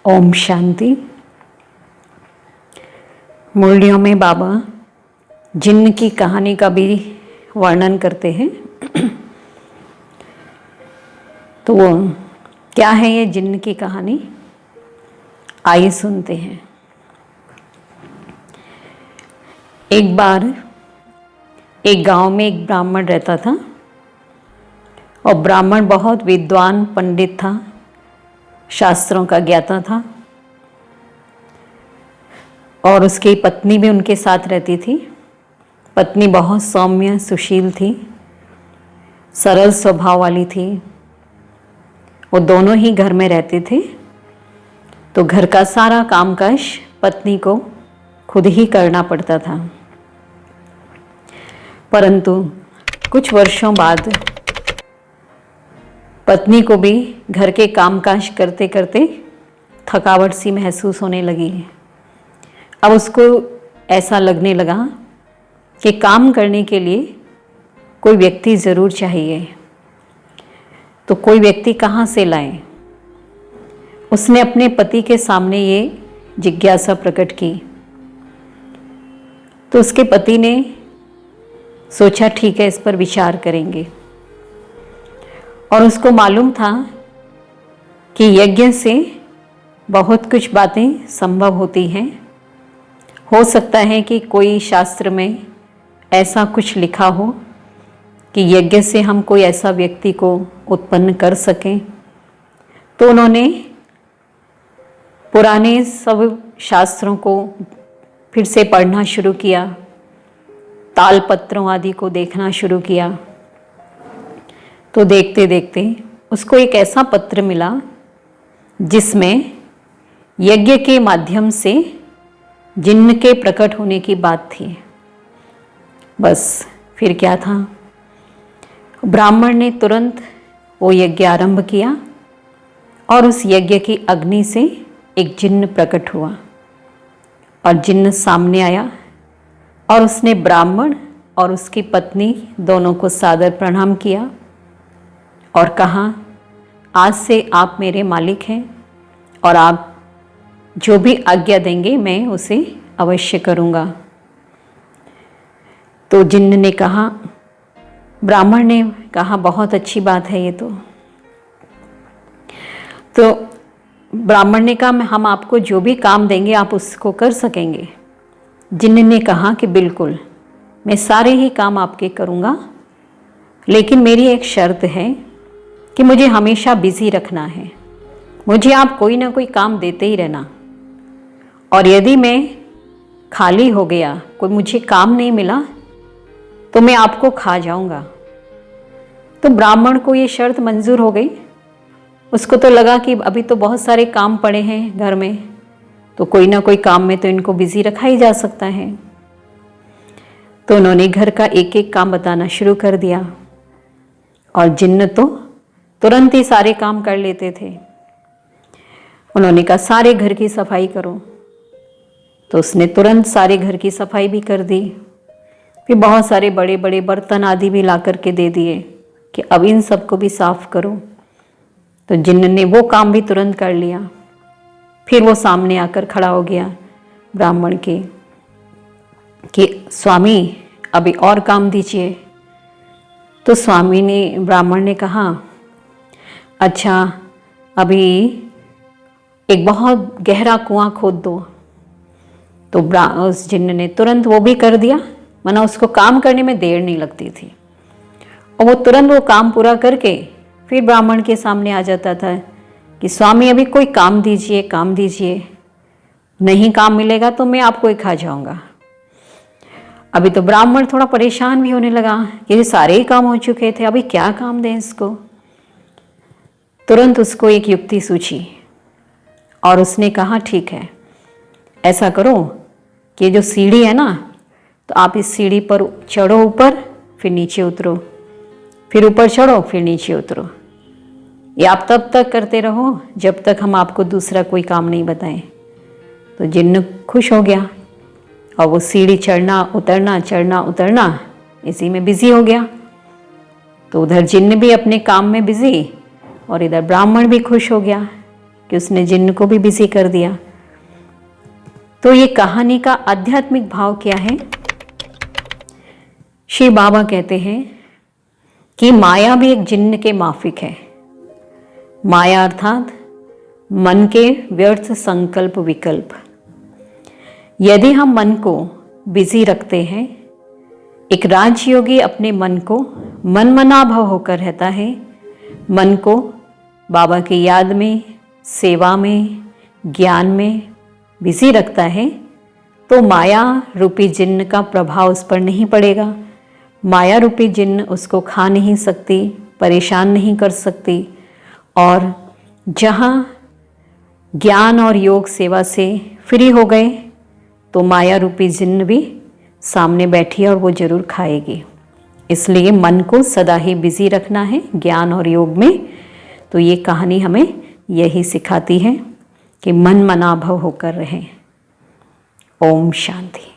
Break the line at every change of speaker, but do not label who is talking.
ओम शांति। मुरलियों में बाबा जिन्न की कहानी का भी वर्णन करते हैं। तो वो क्या है ये जिन्न की कहानी, आइए सुनते हैं। एक बार एक गांव में एक ब्राह्मण रहता था और ब्राह्मण बहुत विद्वान पंडित था, शास्त्रों का ज्ञाता था और उसकी पत्नी भी उनके साथ रहती थी। पत्नी बहुत सौम्य सुशील थी, सरल स्वभाव वाली थी। वो दोनों ही घर में रहते थे, तो घर का सारा कामकाज पत्नी को खुद ही करना पड़ता था। परंतु कुछ वर्षों बाद पत्नी को भी घर के कामकाज करते करते थकावट सी महसूस होने लगी। अब उसको ऐसा लगने लगा कि काम करने के लिए कोई व्यक्ति ज़रूर चाहिए, तो कोई व्यक्ति कहाँ से लाएं? उसने अपने पति के सामने ये जिज्ञासा प्रकट की। तो उसके पति ने सोचा ठीक है, इस पर विचार करेंगे। और उसको मालूम था कि यज्ञ से बहुत कुछ बातें संभव होती हैं। हो सकता है कि कोई शास्त्र में ऐसा कुछ लिखा हो कि यज्ञ से हम कोई ऐसा व्यक्ति को उत्पन्न कर सकें। तो उन्होंने पुराने सब शास्त्रों को फिर से पढ़ना शुरू किया, तालपत्रों आदि को देखना शुरू किया। तो देखते देखते उसको एक ऐसा पत्र मिला जिसमें यज्ञ के माध्यम से जिन्न के प्रकट होने की बात थी। बस फिर क्या था, ब्राह्मण ने तुरंत वो यज्ञ आरंभ किया और उस यज्ञ की अग्नि से एक जिन्न प्रकट हुआ और जिन्न सामने आया और उसने ब्राह्मण और उसकी पत्नी दोनों को सादर प्रणाम किया और कहा, आज से आप मेरे मालिक हैं और आप जो भी आज्ञा देंगे मैं उसे अवश्य करूँगा। तो जिन्न ने कहा, ब्राह्मण ने कहा, बहुत अच्छी बात है ये तो ब्राह्मण ने कहा, हम आपको जो भी काम देंगे आप उसको कर सकेंगे। जिन्न ने कहा कि बिल्कुल, मैं सारे ही काम आपके करूँगा, लेकिन मेरी एक शर्त है कि मुझे हमेशा बिजी रखना है। मुझे आप कोई ना कोई काम देते ही रहना, और यदि मैं खाली हो गया, कोई मुझे काम नहीं मिला, तो मैं आपको खा जाऊंगा। तो ब्राह्मण को ये शर्त मंजूर हो गई। उसको तो लगा कि अभी तो बहुत सारे काम पड़े हैं घर में, तो कोई ना कोई काम में तो इनको बिजी रखा ही जा सकता है। तो उन्होंने घर का एक एक काम बताना शुरू कर दिया और जिन्न तो तुरंत ही सारे काम कर लेते थे। उन्होंने कहा, सारे घर की सफाई करो, तो उसने तुरंत सारे घर की सफाई भी कर दी। फिर बहुत सारे बड़े बड़े बर्तन आदि भी ला करके दे दिए कि अब इन सबको भी साफ करो। तो जिन्न ने वो काम भी तुरंत कर लिया। फिर वो सामने आकर खड़ा हो गया ब्राह्मण के कि स्वामी अभी और काम दीजिए। तो स्वामी ने, ब्राह्मण ने कहा, अच्छा अभी एक बहुत गहरा कुआं खोद दो। तो उस जिन्न ने तुरंत वो भी कर दिया, वरना उसको काम करने में देर नहीं लगती थी। और वो तुरंत वो काम पूरा करके फिर ब्राह्मण के सामने आ जाता था कि स्वामी अभी कोई काम दीजिए, काम दीजिए, नहीं काम मिलेगा तो मैं आपको ही खा जाऊंगा। अभी तो ब्राह्मण थोड़ा परेशान भी होने लगा कि ये सारे ही काम हो चुके थे, अभी क्या काम दें इसको। तुरंत उसको एक युक्ति सूझी और उसने कहा, ठीक है, ऐसा करो कि ये जो सीढ़ी है ना, तो आप इस सीढ़ी पर चढ़ो ऊपर, फिर नीचे उतरो, फिर ऊपर चढ़ो, फिर नीचे उतरो। ये आप तब तक करते रहो जब तक हम आपको दूसरा कोई काम नहीं बताएं। तो जिन्न खुश हो गया और वो सीढ़ी चढ़ना उतरना इसी में बिजी हो गया। तो उधर जिन्न भी अपने काम में बिजी और इधर ब्राह्मण भी खुश हो गया कि उसने जिन्न को भी बिजी कर दिया। तो ये कहानी का आध्यात्मिक भाव क्या है? श्री बाबा कहते हैं कि माया भी एक जिन्न के माफिक है। माया अर्थात मन के व्यर्थ संकल्प विकल्प। यदि हम मन को बिजी रखते हैं, एक राजयोगी अपने मन को मनमनाभव होकर रहता है, मन को बाबा की याद में, सेवा में, ज्ञान में बिजी रखता है, तो माया रूपी जिन्न का प्रभाव उस पर नहीं पड़ेगा। माया रूपी जिन्न उसको खा नहीं सकती, परेशान नहीं कर सकती। और जहाँ ज्ञान और योग सेवा से फ्री हो गए तो माया रूपी जिन्न भी सामने बैठी है और वो जरूर खाएगी। इसलिए मन को सदा ही बिजी रखना है ज्ञान और योग में। तो ये कहानी हमें यही सिखाती है कि मन मनाभव होकर रहें। ओम शांति।